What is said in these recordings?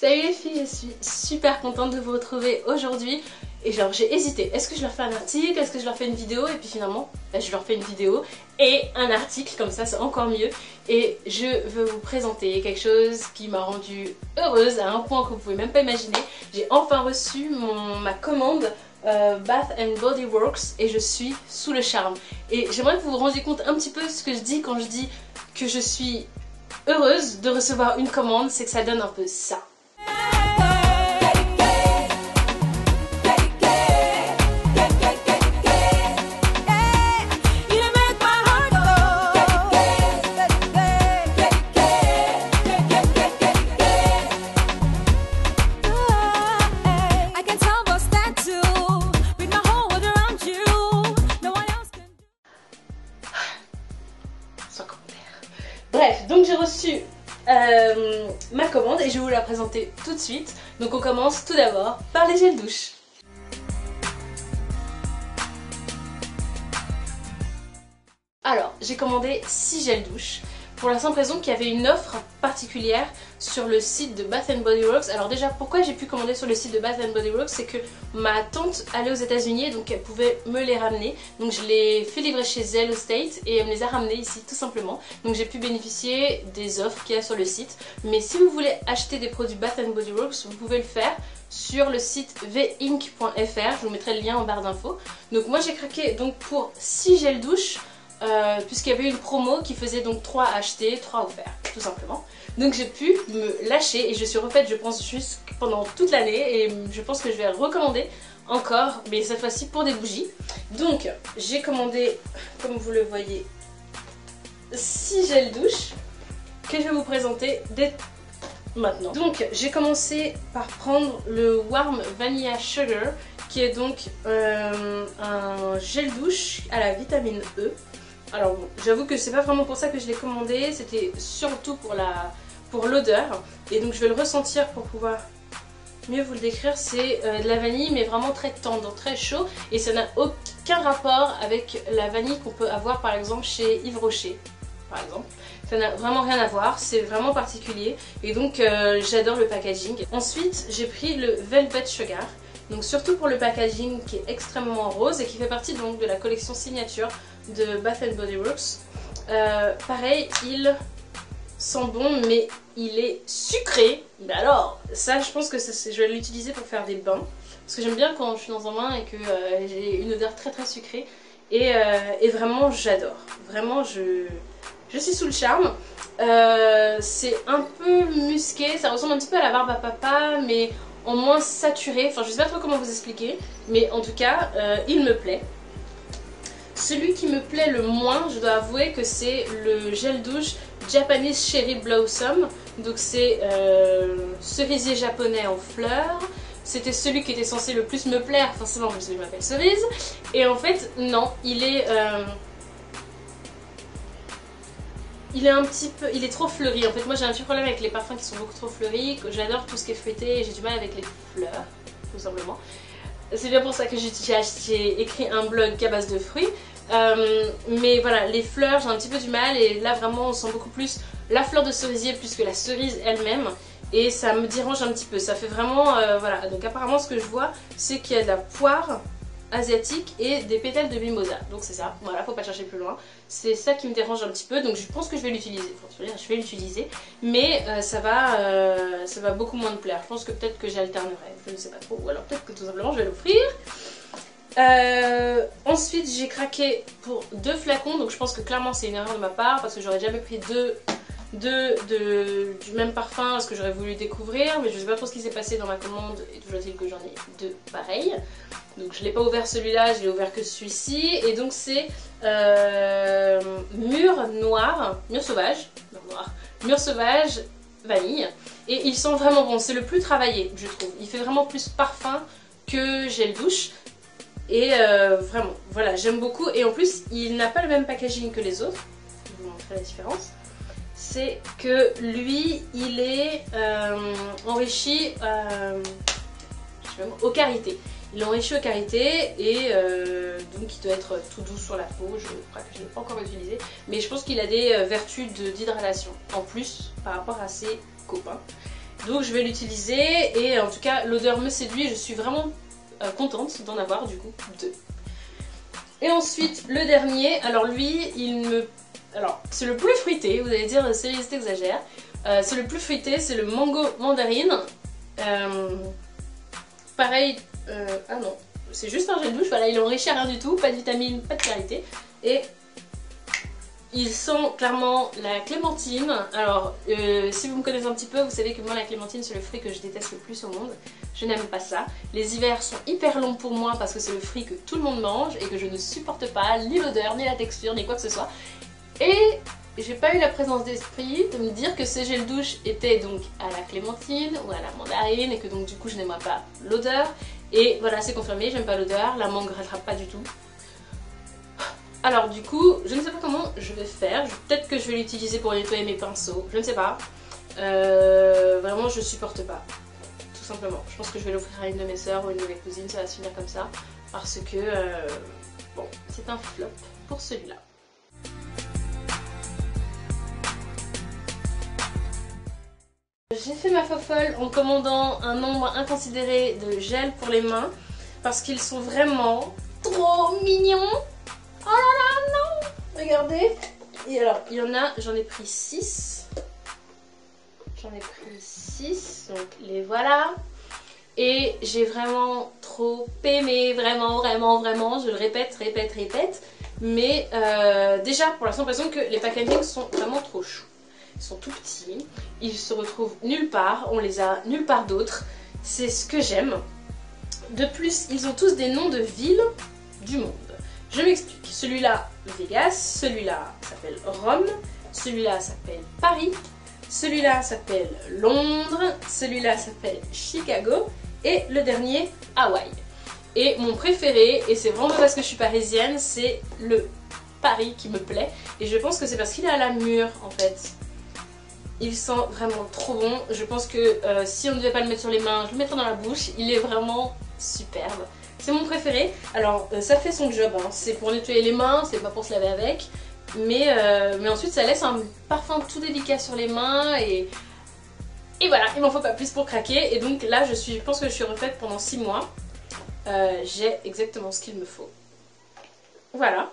Salut les filles, je suis super contente de vous retrouver aujourd'hui. Et genre j'ai hésité, est-ce que je leur fais un article, est-ce que je leur fais une vidéo? Et puis finalement, je leur fais une vidéo et un article, comme ça c'est encore mieux. Et je veux vous présenter quelque chose qui m'a rendue heureuse à un point que vous pouvez même pas imaginer. J'ai enfin reçu ma commande Bath & Body Works et je suis sous le charme. Et j'aimerais que vous vous rendiez compte un petit peu ce que je dis quand je dis que je suis heureuse de recevoir une commande, c'est que ça donne un peu ça. Bref, donc j'ai reçu ma commande et je vais vous la présenter tout de suite. Donc on commence tout d'abord par les gels douche. Alors, j'ai commandé 6 gels douche pour la simple raison qu'il y avait une offre particulière sur le site de Bath & Body Works. Alors déjà, pourquoi j'ai pu commander sur le site de Bath & Body Works, c'est que ma tante allait aux États-Unis, donc elle pouvait me les ramener. Donc je les fais livrer chez elle au States et elle me les a ramenés ici tout simplement. Donc j'ai pu bénéficier des offres qu'il y a sur le site. Mais si vous voulez acheter des produits Bath & Body Works, vous pouvez le faire sur le site vinc.fr. Je vous mettrai le lien en barre d'infos. Donc moi j'ai craqué donc pour 6 gels douche. Puisqu'il y avait une promo qui faisait donc 3 achetés, 3 offerts, tout simplement. Donc j'ai pu me lâcher et je suis refaite, je pense, juste pendant toute l'année. Et je pense que je vais recommander encore, mais cette fois-ci pour des bougies. Donc j'ai commandé, comme vous le voyez, 6 gels douche que je vais vous présenter dès maintenant. Donc j'ai commencé par prendre le Warm Vanilla Sugar, qui est donc un gel douche à la vitamine E. Alors bon, j'avoue que c'est pas vraiment pour ça que je l'ai commandé, c'était surtout pour l'odeur. Et donc je vais le ressentir pour pouvoir mieux vous le décrire. C'est de la vanille mais vraiment très tendre, très chaud. Et ça n'a aucun rapport avec la vanille qu'on peut avoir par exemple chez Yves Rocher, par exemple. Ça n'a vraiment rien à voir, c'est vraiment particulier. Et donc j'adore le packaging. Ensuite j'ai pris le Velvet Sugar. Donc surtout pour le packaging qui est extrêmement rose et qui fait partie donc de la collection signature de Bath & Body Works. Pareil, il sent bon mais il est sucré. Mais alors ça je pense que je vais l'utiliser pour faire des bains. Parce que j'aime bien quand je suis dans un bain et que j'ai une odeur très très sucrée. Et vraiment j'adore. Vraiment je suis sous le charme. C'est un peu musqué, ça ressemble un petit peu à la barbe à papa mais en moins saturé, enfin je sais pas trop comment vous expliquer, mais en tout cas il me plaît. Celui qui me plaît le moins, je dois avouer que c'est le gel douche Japanese Cherry Blossom. Donc c'est cerisier japonais en fleurs. C'était celui qui était censé le plus me plaire, forcément parce que je m'appelle Cerise. Et en fait non, il est un petit peu, il est trop fleuri. En fait moi j'ai un petit problème avec les parfums qui sont beaucoup trop fleuris. J'adore tout ce qui est feuilleté et j'ai du mal avec les fleurs, tout simplement. C'est bien pour ça que j'ai écrit un blog à base de fruits. Mais voilà, les fleurs j'ai un petit peu du mal. Et là vraiment on sent beaucoup plus la fleur de cerisier plus que la cerise elle-même. Et ça me dérange un petit peu. Ça fait vraiment, voilà. Donc apparemment ce que je vois c'est qu'il y a de la poire asiatique et des pétales de mimosa. Donc c'est ça, voilà, faut pas chercher plus loin. C'est ça qui me dérange un petit peu, donc je pense que je vais l'utiliser. Je vais l'utiliser, mais ça va beaucoup moins me plaire. Je pense que peut-être que j'alternerai, je ne sais pas trop, ou alors peut-être que tout simplement je vais l'offrir. Ensuite j'ai craqué pour 2 flacons, donc je pense que clairement c'est une erreur de ma part parce que j'aurais jamais pris du même parfum, parce que j'aurais voulu découvrir, mais je sais pas trop ce qui s'est passé dans ma commande et toujours est-il que j'en ai 2 pareils. Donc je l'ai pas ouvert celui-là, je l'ai ouvert que celui-ci. Et donc c'est mûre sauvage, vanille. Et il sent vraiment bon, c'est le plus travaillé je trouve. Il fait vraiment plus parfum que gel douche. Et vraiment, voilà, j'aime beaucoup. Et en plus, il n'a pas le même packaging que les autres. Je vais vous montrer la différence. C'est que lui, il est enrichi au karité. Il est enrichi au karité et donc il doit être tout doux sur la peau. Je crois que je ne l'ai pas encore utilisé, mais je pense qu'il a des vertus d'hydratation en plus par rapport à ses copains. Donc je vais l'utiliser et en tout cas l'odeur me séduit, je suis vraiment contente d'en avoir du coup 2. Et ensuite le dernier, alors lui alors c'est le plus fruité, vous allez dire Céline t'exagère, c'est le plus fruité, c'est le mango mandarine. Pareil, ah non, c'est juste un gel douche, voilà, il est enrichi à rien du tout, pas de vitamines, pas de clarité. Et il sent clairement la clémentine. Alors, si vous me connaissez un petit peu, vous savez que moi la clémentine c'est le fruit que je déteste le plus au monde. Je n'aime pas ça. Les hivers sont hyper longs pour moi parce que c'est le fruit que tout le monde mange et que je ne supporte pas, ni l'odeur, ni la texture, ni quoi que ce soit. Et j'ai pas eu la présence d'esprit de me dire que ce gel douche était donc à la clémentine ou à la mandarine et que donc du coup je n'aimerais pas l'odeur. Et voilà, c'est confirmé, j'aime pas l'odeur, la mangue rattrape pas du tout. Alors du coup, je ne sais pas comment je vais faire, peut-être que je vais l'utiliser pour nettoyer mes pinceaux, je ne sais pas. Vraiment je supporte pas, tout simplement. Je pense que je vais l'offrir à une de mes soeurs ou une de mes cousines, ça va se finir comme ça. Parce que, bon, c'est un flop pour celui-là. J'ai fait ma fofolle en commandant un nombre inconsidéré de gels pour les mains parce qu'ils sont vraiment trop mignons. Oh là là, non! Regardez. Et alors, il y en a, j'en ai pris 6. J'en ai pris 6, donc les voilà. Et j'ai vraiment trop aimé, vraiment, je le répète. Mais déjà, pour l'instant, j'ai l'impression que les packagings sont vraiment trop choux. Ils sont tout petits, ils se retrouvent nulle part, on les a nulle part d'autre. C'est ce que j'aime. De plus, ils ont tous des noms de villes du monde. Je m'explique. Celui-là, Vegas, celui-là s'appelle Rome, celui-là s'appelle Paris, celui-là s'appelle Londres, celui-là s'appelle Chicago et le dernier, Hawaï. Et mon préféré, et c'est vraiment parce que je suis parisienne, c'est le Paris qui me plaît. Et je pense que c'est parce qu'il est à la mûre en fait. Il sent vraiment trop bon. Je pense que si on ne devait pas le mettre sur les mains, je le mettrais dans la bouche. Il est vraiment superbe. C'est mon préféré. Alors ça fait son job, hein. C'est pour nettoyer les mains, c'est pas pour se laver avec. Mais ensuite ça laisse un parfum tout délicat sur les mains et voilà, il m'en faut pas plus pour craquer. Et donc là je pense que je suis refaite pendant 6 mois. J'ai exactement ce qu'il me faut. Voilà.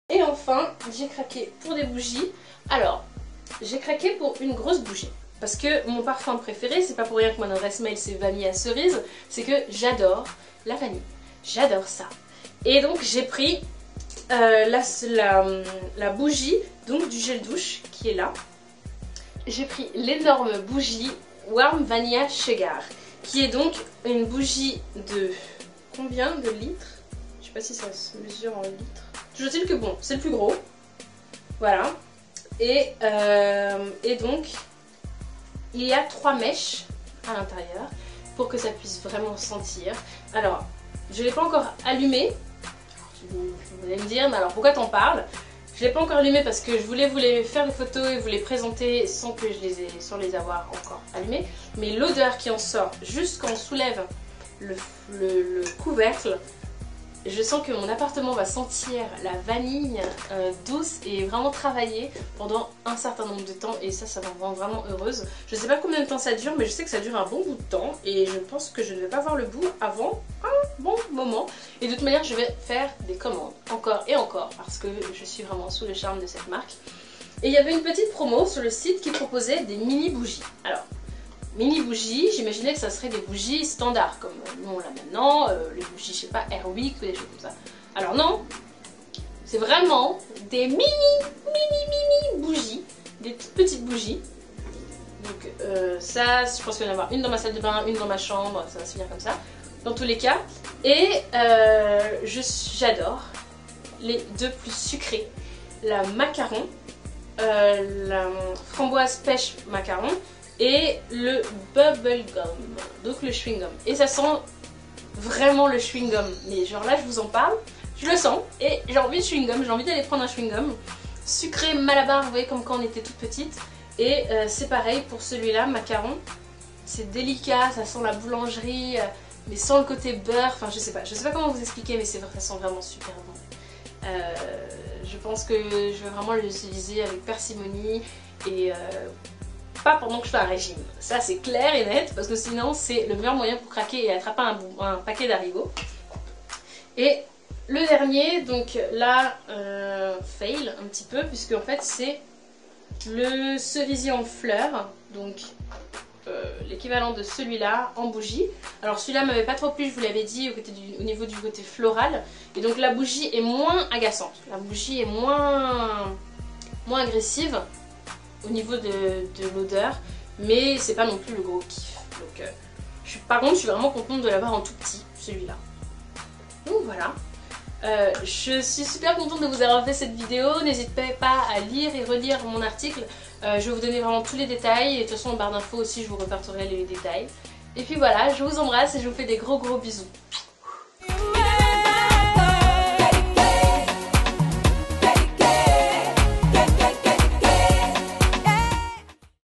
Et enfin, j'ai craqué pour des bougies. Alors, j'ai craqué pour une grosse bougie. Parce que mon parfum préféré, c'est pas pour rien que mon adresse mail c'est vanille à cerise, c'est que j'adore la vanille. J'adore ça. Et donc j'ai pris la bougie donc du gel douche qui est là. J'ai pris l'énorme bougie Warm Vanilla Sugar, qui est donc une bougie de combien de litres? Je sais pas si ça se mesure en litres. Toujours est-il que bon, c'est le plus gros. Voilà. Et donc, il y a 3 mèches à l'intérieur pour que ça puisse vraiment sentir. Alors, je ne l'ai pas encore allumé. Vous allez me dire, mais alors pourquoi t'en parles? Je ne l'ai pas encore allumé parce que je voulais vous les faire des photos et vous les présenter sans les avoir encore allumés. Mais l'odeur qui en sort, juste quand on soulève le couvercle, je sens que mon appartement va sentir la vanille douce et vraiment travaillée pendant un certain nombre de temps et ça me rend vraiment heureuse. Je ne sais pas combien de temps ça dure, mais je sais que ça dure un bon bout de temps et je pense que je ne vais pas voir le bout avant un bon moment. Et de toute manière, je vais faire des commandes encore et encore parce que je suis vraiment sous le charme de cette marque. Et il y avait une petite promo sur le site qui proposait des mini bougies. Alors, mini bougies, j'imaginais que ça serait des bougies standards comme nous on l'a maintenant, les bougies, je sais pas, Airwick ou des choses comme ça. Alors non, c'est vraiment des mini bougies, des toutes petites bougies. Donc ça, je pense qu'il va y en avoir une dans ma salle de bain, une dans ma chambre, ça va se finir comme ça, dans tous les cas. Et j'adore les deux plus sucrés, la macaron, la framboise pêche macaron, et le bubble gum, donc le chewing gum. Et ça sent vraiment le chewing gum. Mais genre là je vous en parle, je le sens et j'ai envie de chewing gum, j'ai envie d'aller prendre un chewing gum. Sucré malabar, vous voyez comme quand on était toute petite. Et c'est pareil pour celui-là, macaron. C'est délicat, ça sent la boulangerie, mais sans le côté beurre. Enfin je sais pas comment vous expliquer, mais ça sent vraiment super bon. Je pense que je vais vraiment l'utiliser avec parcimonie et pas pendant que je fais un régime. Ça c'est clair et net parce que sinon c'est le meilleur moyen pour craquer et attraper un paquet d'haricots. Et le dernier, donc là, fail un petit peu puisque en fait c'est le cerisier en fleurs, donc l'équivalent de celui-là en bougie. Alors celui-là m'avait pas trop plu, je vous l'avais dit, au niveau du côté floral. Et donc la bougie est moins agaçante, la bougie est moins agressive au niveau de l'odeur, mais c'est pas non plus le gros kiff. Donc par contre je suis vraiment contente de l'avoir en tout petit, celui-là. Donc voilà. Je suis super contente de vous avoir fait cette vidéo. N'hésitez pas à lire et relire mon article. Je vais vous donner vraiment tous les détails. Et de toute façon en barre d'infos aussi je vous répertorerai les détails. Et puis voilà, je vous embrasse et je vous fais des gros bisous.